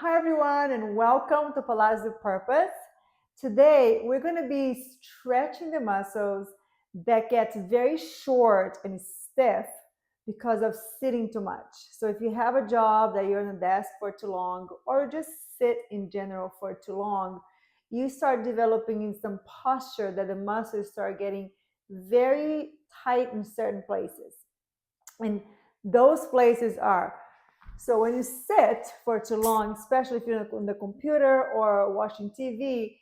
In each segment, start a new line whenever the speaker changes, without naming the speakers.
Hi, everyone, and welcome to Pilates with Purpose. Today, we're going to be stretching the muscles that get very short and stiff because of sitting too much. So, if you have a job that you're on the desk for too long, or just sit in general for too long, you start developing in some posture that the muscles start getting very tight in certain places. And those places are so when you sit for too long, especially if you're on the computer or watching TV,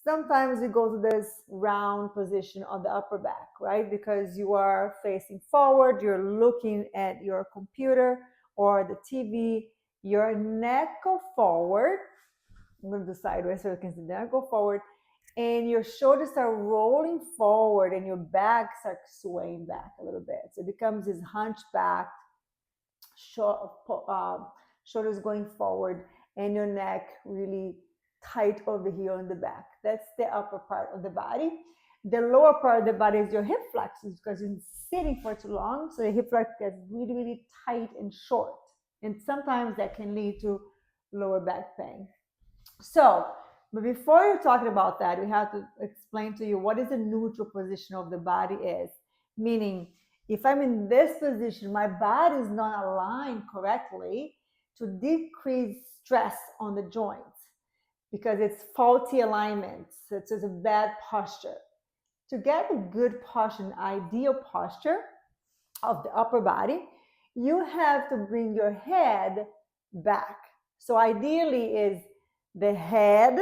sometimes you go to this round position on the upper back, right? Because you are facing forward, you're looking at your computer or the TV, your neck go forward. I'm going to do sideways so you can see that. Go forward, and your shoulders start rolling forward, and your back starts swaying back a little bit. So it becomes this hunchback shoulders going forward, and your neck really tight over here on the back. That's the upper part of the body. The lower part of the body is your hip flexors because you're sitting for too long. So the hip flex gets really, really tight and short. And sometimes that can lead to lower back pain. So, but before you're talking about that, we have to explain to you what is the neutral position of the body is. Meaning, if I'm in this position, my body is not aligned correctly to decrease stress on the joints because it's faulty alignment. So it's just a bad posture. To get a good posture, an ideal posture of the upper body, you have to bring your head back. So ideally is the head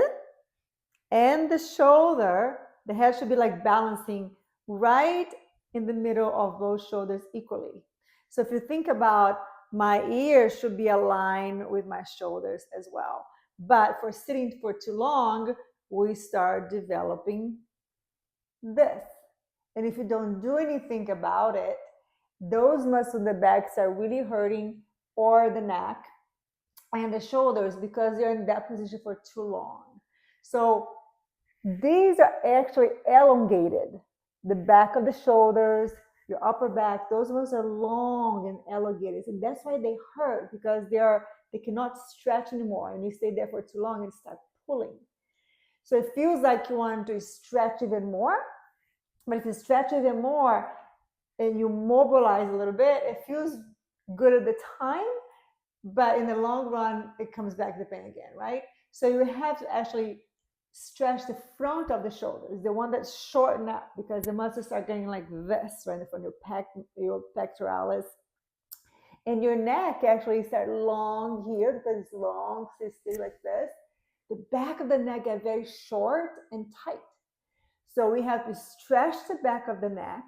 and the shoulder. The head should be like balancing right in the middle of both shoulders equally. So if you think about, my ears should be aligned with my shoulders as well. But for sitting for too long, we start developing this. And if you don't do anything about it, those muscles in the back are really hurting, or the neck and the shoulders, because they're in that position for too long. So these are actually elongated. The back of the shoulders, your upper back, those ones are long and elongated. And that's why they hurt, because they cannot stretch anymore. And you stay there for too long and start pulling. So it feels like you want to stretch even more. But if you stretch even more and you mobilize a little bit, it feels good at the time, but in the long run, it comes back to pain again, right? So you have to actually stretch the front of the shoulders, the one that's shortened up, because the muscles start getting like this, right, from your pectoralis. And your neck actually start long here because it's long, so it stays like this. The back of the neck get very short and tight. So we have to stretch the back of the neck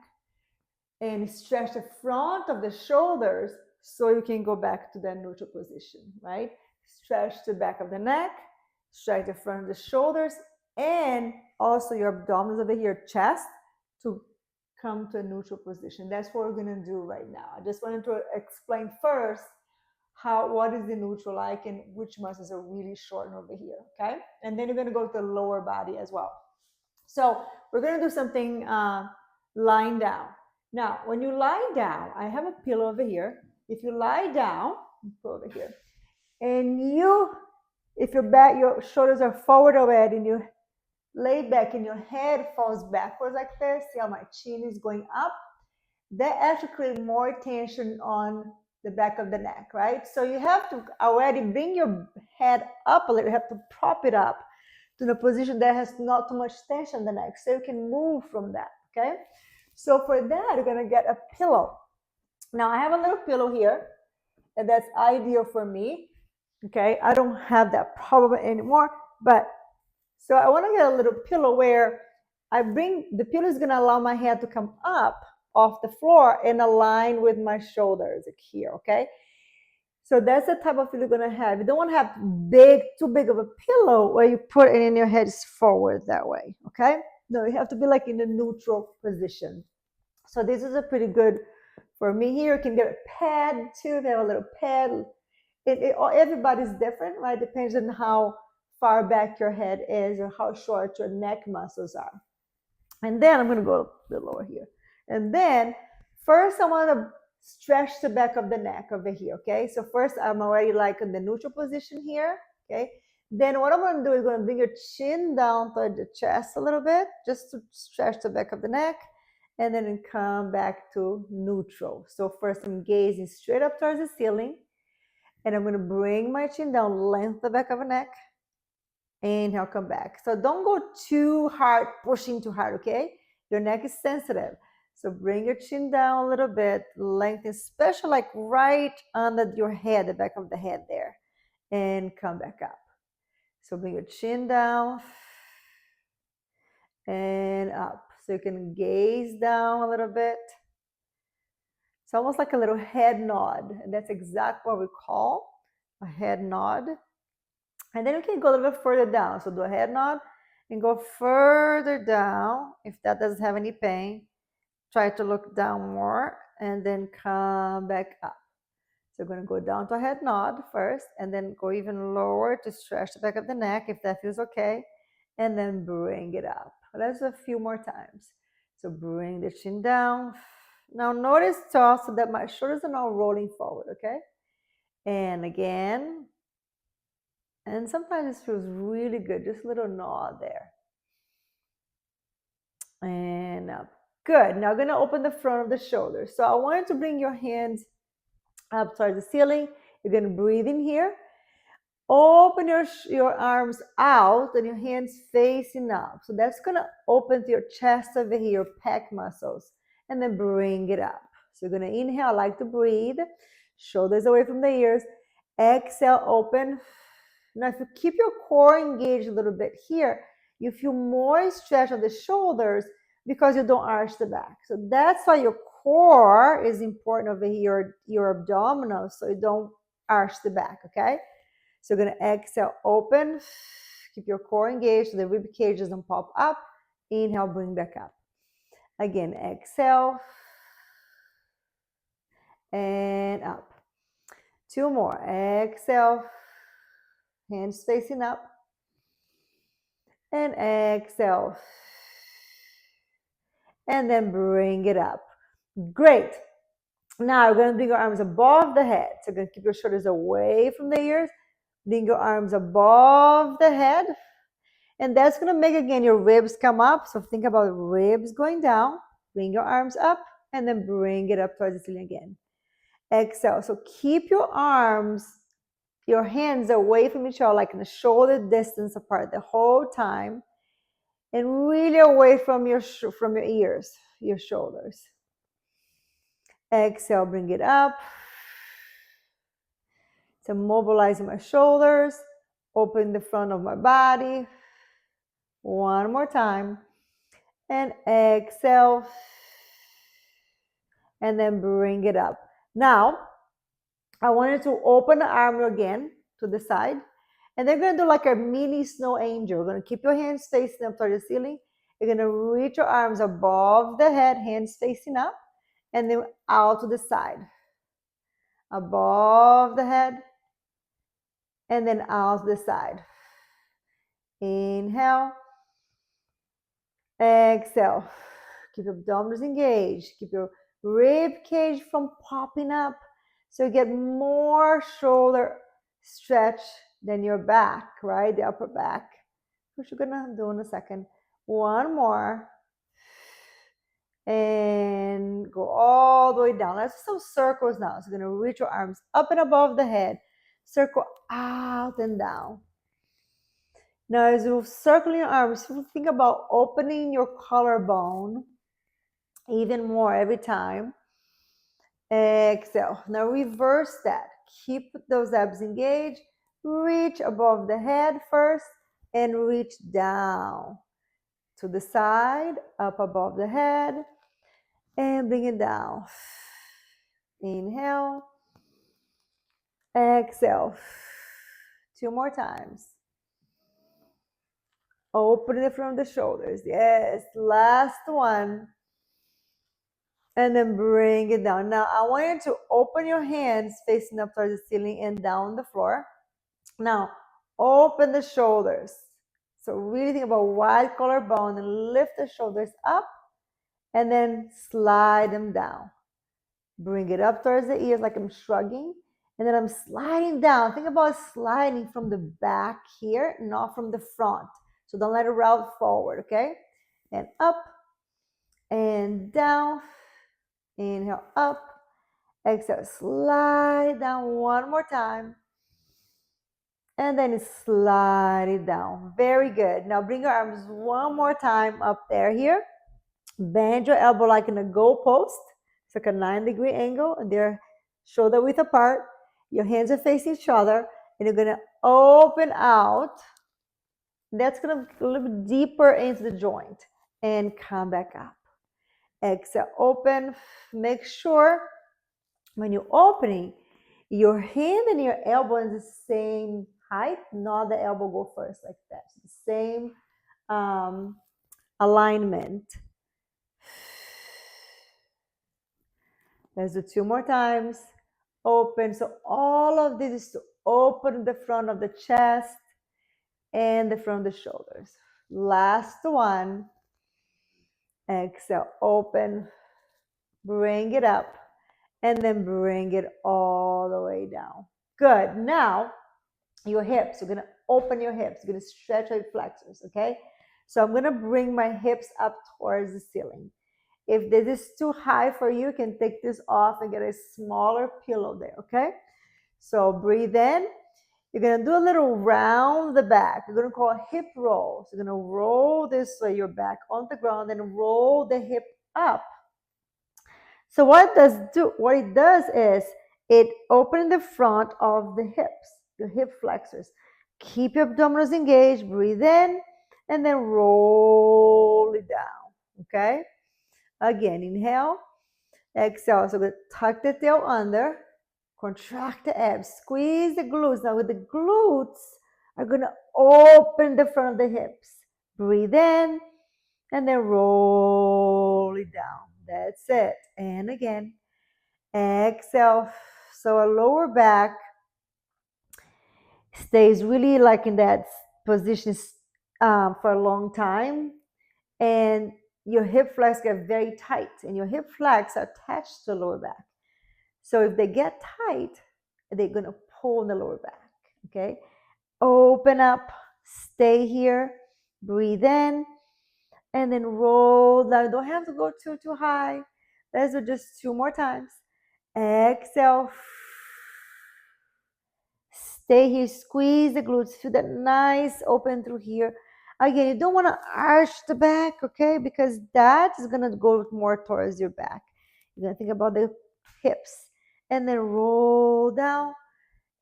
and stretch the front of the shoulders so you can go back to that neutral position, right? Stretch the back of the neck, stretch the front of the shoulders, and also your abdominals over here, chest, to come to a neutral position. That's what we're gonna do right now. I just wanted to explain first what is the neutral like and which muscles are really shortened over here, okay? And then you're gonna go to the lower body as well. So we're gonna do something lying down. Now, when you lie down, I have a pillow over here. If you lie down, put over here, and if your shoulders are forward already, and you lay back and your head falls backwards like this, see how my chin is going up? That actually creates more tension on the back of the neck, right? So you have to already bring your head up a little. You have to prop it up to the position that has not too much tension in the neck, so you can move from that, okay? So for that, you're gonna get a pillow. Now I have a little pillow here, and that's ideal for me, okay? I don't have that problem anymore, but so I wanna get a little pillow where the pillow is gonna allow my head to come up off the floor and align with my shoulders here, okay? So that's the type of pillow you're gonna have. You don't wanna have too big of a pillow where you put it in your head is forward that way, okay? No, you have to be like in a neutral position. So this is a pretty good, for me here, you can get a pad too. They have a little pad. Everybody's different, right? Depends on how far back your head is or how short your neck muscles are. And then I'm gonna go a bit lower here. And then first I wanna stretch the back of the neck over here, okay? So first I'm already like in the neutral position here, okay? Then what I'm going to do is going to bring your chin down toward the chest a little bit, just to stretch the back of the neck, and then come back to neutral. So first I'm gazing straight up towards the ceiling, and I'm going to bring my chin down, length the back of the neck. Inhale, come back. So don't go too hard, pushing too hard, okay? Your neck is sensitive. So bring your chin down a little bit, lengthen, especially like right under your head, the back of the head there, and come back up. So bring your chin down and up. So you can gaze down a little bit. It's almost like a little head nod. And that's exactly what we call a head nod. And then you can go a little bit further down. So do a head nod and go further down. If that doesn't have any pain, try to look down more and then come back up. So we're going to go down to a head nod first and then go even lower to stretch the back of the neck if that feels okay. And then bring it up. Let's do a few more times. So bring the chin down. Now notice also that my shoulders are now rolling forward, okay? And again. And sometimes this feels really good, just a little nod there. And up. Good. Now I'm going to open the front of the shoulders. So I want you to bring your hands up towards the ceiling. You're going to breathe in here. Open your arms out and your hands facing up. So that's going to open your chest over here, your pec muscles. And then bring it up. So you're going to inhale. I like to breathe. Shoulders away from the ears. Exhale, open. Now, if you keep your core engaged a little bit here, you feel more stretch on the shoulders because you don't arch the back. So that's why your core is important over here, your abdominals, so you don't arch the back, okay? So you're going to exhale, open. Keep your core engaged so the rib cage doesn't pop up. Inhale, bring back up. Again, exhale. And up. Two more. Exhale. Hands facing up. And exhale. And then bring it up. Great. Now we're going to bring your arms above the head. So you're going to keep your shoulders away from the ears. Bring your arms above the head. And that's going to make, again, your ribs come up. So think about ribs going down. Bring your arms up. And then bring it up towards the ceiling again. Exhale. So keep your arms, your hands away from each other, like in a shoulder distance apart the whole time. And really away from your ears, your shoulders. Exhale, bring it up. So mobilizing my shoulders, open the front of my body. One more time. And exhale. And then bring it up. Now, I want you to open the arm again to the side. And they're going to do like a mini snow angel. You're going to keep your hands facing up toward the ceiling. You're going to reach your arms above the head, hands facing up, and then out to the side. Above the head, and then out to the side. Inhale. Exhale. Keep your abdominals engaged. Keep your rib cage from popping up. So you get more shoulder stretch than your back, right? The upper back, which you're gonna do in a second. One more. And go all the way down. Let's do some circles now. So you're gonna reach your arms up and above the head. Circle out and down. Now as you circle your arms, think about opening your collarbone even more every time. Exhale. Now reverse that. Keep those abs engaged. Reach above the head first and reach down to the side, up above the head, and bring it down. Inhale. Exhale. Two more times. Open it from the shoulders. Yes, last one. And then bring it down. Now, I want you to open your hands facing up towards the ceiling and down the floor. Now, open the shoulders. So really think about wide collarbone and lift the shoulders up and then slide them down. Bring it up towards the ears like I'm shrugging And then I'm sliding down. Think about sliding from the back here, not from the front. So don't let it route forward, okay? And up and down. Inhale, up. Exhale, slide down one more time. And then slide it down. Very good. Now bring your arms one more time up there here. Bend your elbow like in a goalpost. It's like a 9-degree angle, and they're shoulder width apart. Your hands are facing each other, and you're gonna open out. That's gonna go a little bit deeper into the joint and come back up. Exhale, open. Make sure when you're opening, your hand and your elbow is the same height, not the elbow go first like that. The same alignment. Let's do 2 more times. Open. So all of this is to open the front of the chest and the front of the shoulders. Last one. Exhale, open. Bring it up. And then bring it all the way down. Good. Now, your hips. You're going to open your hips. You're going to stretch your flexors, okay? So I'm going to bring my hips up towards the ceiling. If this is too high for you, you can take this off and get a smaller pillow there, okay? So breathe in. You're going to do a little round the back. You're going to call hip roll. So you're going to roll this way, your back on the ground, and roll the hip up. So what it does is it opens the front of the hips, your hip flexors. Keep your abdominals engaged, breathe in, and then roll it down, okay? Again, inhale, exhale. So we tuck the tail under, contract the abs, squeeze the glutes. Now with the glutes are gonna open the front of the hips. Breathe in, and then roll it down. That's it. And again, exhale. So our lower back stays really like in that position for a long time. And your hip flex get very tight, and your hip flex are attached to the lower back. So if they get tight, they're going to pull in the lower back, okay? Open up, stay here, breathe in, and then roll down. Don't have to go too high. Let's do just 2 more times. Exhale. Stay here, squeeze the glutes, feel that nice open through here. Again, you don't want to arch the back, okay? Because that is going to go more towards your back. You're going to think about the hips. And then roll down.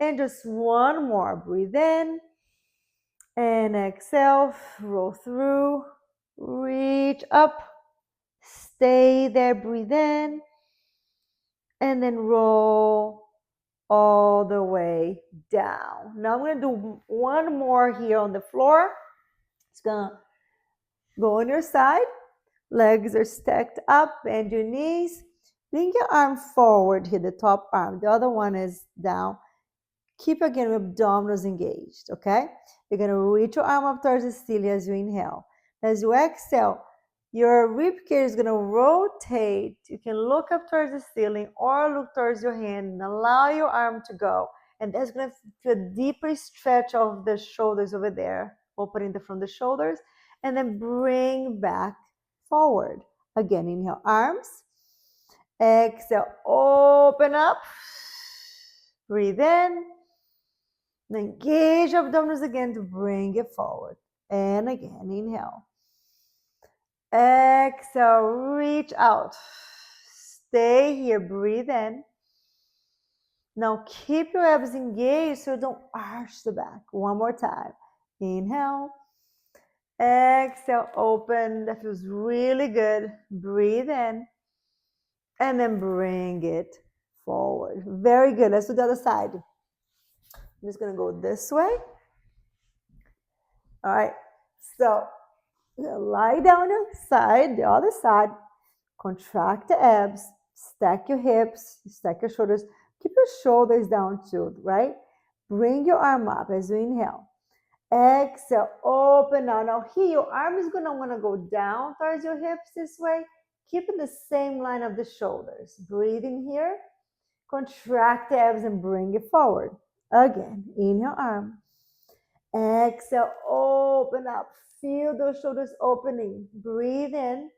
And just one more. Breathe in. And exhale. Roll through. Reach up. Stay there. Breathe in. And then roll all the way down. Now I'm going to do one more here on the floor. It's going to go on your side. Legs are stacked up. Bend your knees. Bring your arm forward here, the top arm. The other one is down. Keep again your abdominals engaged, okay? You're going to reach your arm up towards the ceiling as you inhale. As you exhale, your rib cage is going to rotate. You can look up towards the ceiling or look towards your hand and allow your arm to go. And that's going to feel a deeper stretch of the shoulders over there, opening from the shoulders. And then bring back forward. Again, inhale, arms. Exhale, open up. Breathe in. Then engage abdominals again to bring it forward. And again, inhale. Exhale, reach out. Stay here, breathe in. Now keep your abs engaged so don't arch the back. One more time. Inhale. Exhale, open. That feels really good. Breathe in. And then bring it forward. Very good. Let's do the other side. I'm just going to go this way. All right. So lie down on your side, the other side. Contract the abs. Stack your hips. Stack your shoulders. Keep your shoulders down too, right? Bring your arm up as you inhale. Exhale, open now. Now here, your arm is going to want to go down towards your hips this way. Keep in the same line of the shoulders. Breathe in here. Contract the abs and bring it forward. Again, inhale, arm. Exhale, open up. Feel those shoulders opening. Breathe in.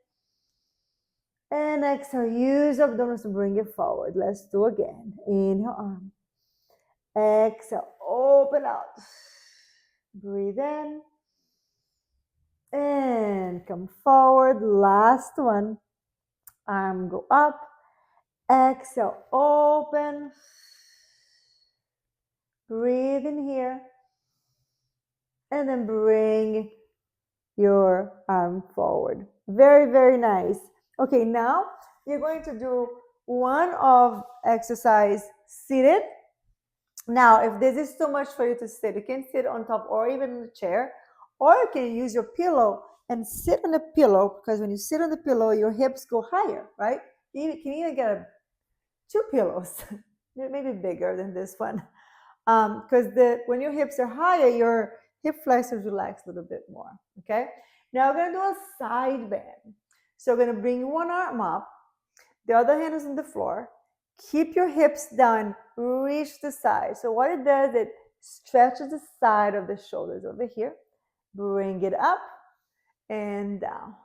And exhale, use abdominals to bring it forward. Let's do again. Inhale, arm. Exhale, open out. Breathe in. And come forward. Last one. Arm go up. Exhale, open. Breathe in here. And then bring your arm forward. Very, very nice. Okay, now you're going to do one of exercise seated. Now, if this is too much for you to sit, you can sit on top or even in a chair, or you can use your pillow and sit on the pillow, because when you sit on the pillow, your hips go higher, right? You can even get two pillows, maybe bigger than this one, because when your hips are higher, your hip flexors relax a little bit more. Okay. Now we're gonna do a side bend. So we're gonna bring one arm up, the other hand is on the floor. Keep your hips down, reach the side. So what it does, it stretches the side of the shoulders over here. Bring it up and down.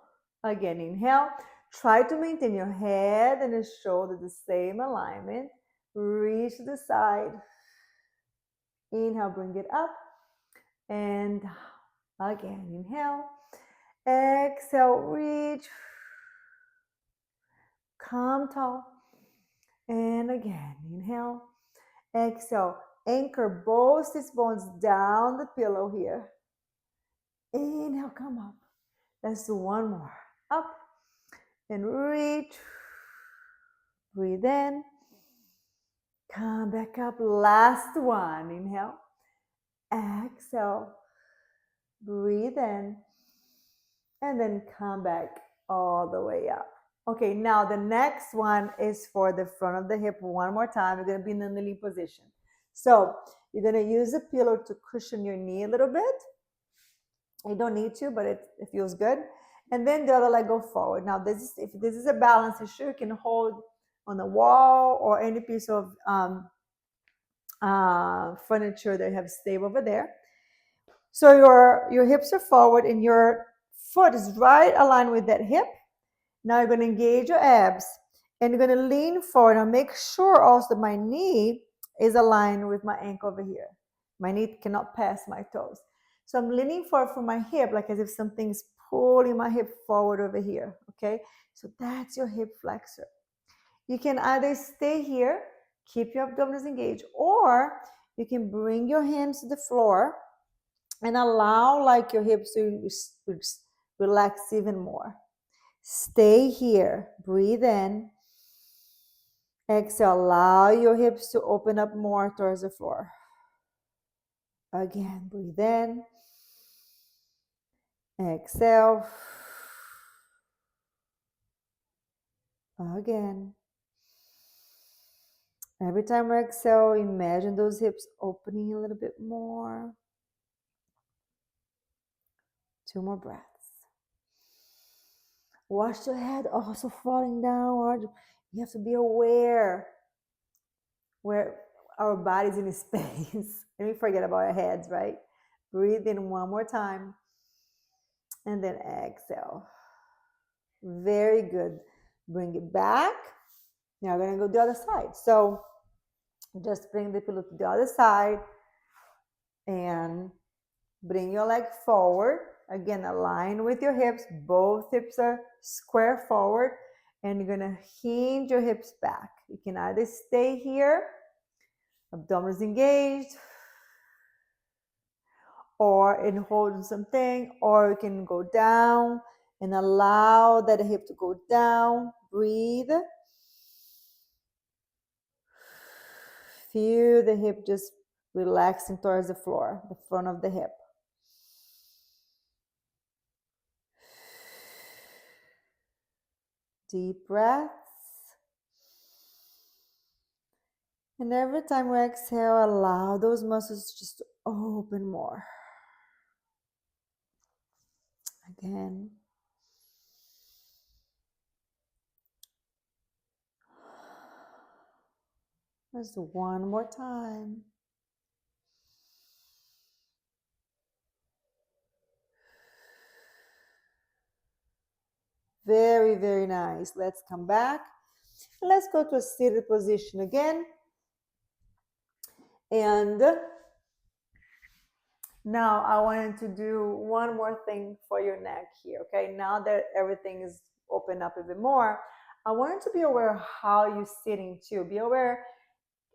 Again, inhale. Try to maintain your head and the shoulder the same alignment. Reach the side. Inhale, bring it up and down. Again, inhale. Exhale, reach. Come tall. And again, inhale. Exhale. Anchor both sits bones down the pillow here. Inhale, come up. Let's do one more. Up and reach. Breathe in. Come back up. Last one. Inhale. Exhale. Breathe in. And then come back all the way up. Okay, now the next one is for the front of the hip. One more time. You're going to be in the kneeling position. So you're going to use a pillow to cushion your knee a little bit. You don't need to, but it feels good. And then the other leg go forward. Now, if this is a balance issue, you can hold on the wall or any piece of furniture that you have stable over there. So your hips are forward and your foot is right aligned with that hip. Now you're going to engage your abs and you're going to lean forward. Now make sure also that my knee is aligned with my ankle over here. My knee cannot pass my toes. So I'm leaning forward from my hip, like as if something's pulling my hip forward over here, okay? So that's your hip flexor. You can either stay here, keep your abdominals engaged, or you can bring your hands to the floor and allow like your hips to relax even more. Stay here, breathe in. Exhale, allow your hips to open up more towards the floor. Again, breathe in. Exhale. Again. Every time we exhale, imagine those hips opening a little bit more. 2 more breaths. Watch your head also falling down. You have to be aware where our body's in space. And we forget about our heads, right? Breathe in one more time. And then exhale. Very good. Bring it back. Now we're going to go the other side. So just bring the pillow to the other side and bring your leg forward. Again, align with your hips. Both hips are square forward. And you're going to hinge your hips back. You can either stay here, abdominals engaged, or in holding something, or you can go down and allow that hip to go down. Breathe. Feel the hip just relaxing towards the floor, the front of the hip. Deep breaths. And every time we exhale, allow those muscles just to open more. Again. Let's do one more time. Very, very nice. Let's come back. Let's go to a seated position again. And now I wanted to do one more thing for your neck here. Okay, now that everything is opened up a bit more, I wanted to be aware of how you're sitting too. Be aware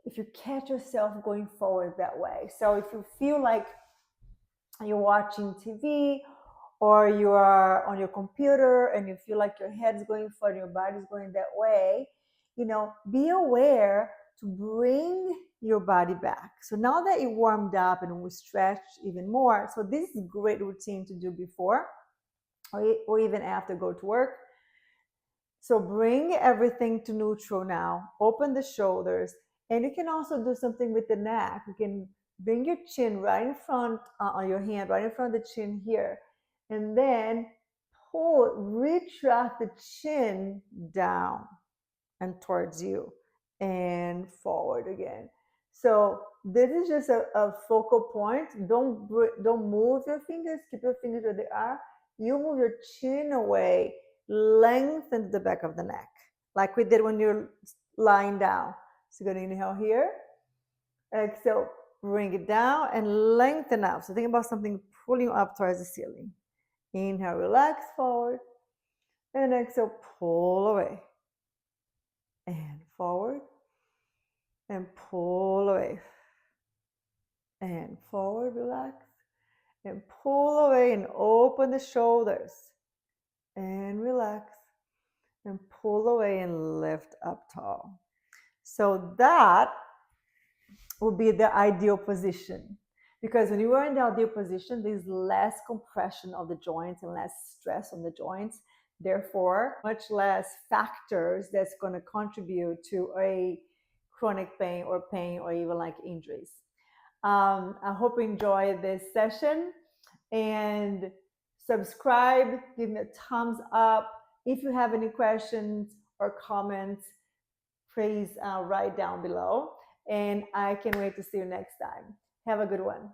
if you catch yourself going forward that way. So if you feel like you're watching TV or you are on your computer and you feel like your head's going forward, your body's going that way, be aware to bring your body back. So now that you warmed up and we stretch even more, so this is a great routine to do before or even after go to work. So bring everything to neutral now. Open the shoulders. And you can also do something with the neck. You can bring your chin right in front on your hand, right in front of the chin here. And then retract the chin down and towards you and forward again. So this is just a focal point. Don't move your fingers. Keep your fingers where they are. You move your chin away, lengthen the back of the neck, like we did when you're lying down. So you're gonna inhale here. Exhale, bring it down and lengthen up. So think about something pulling you up towards the ceiling. Inhale, relax forward, and exhale, pull away and forward and pull away and forward, relax and pull away and open the shoulders and relax and pull away and lift up tall. So that would be the ideal position, because when you are in the ideal position, there's less compression of the joints and less stress on the joints, therefore much less factors that's going to contribute to a chronic pain or even like injuries. I hope you enjoy this session and subscribe, give me a thumbs up. If you have any questions or comments, please write down below. And I can't wait to see you next time. Have a good one.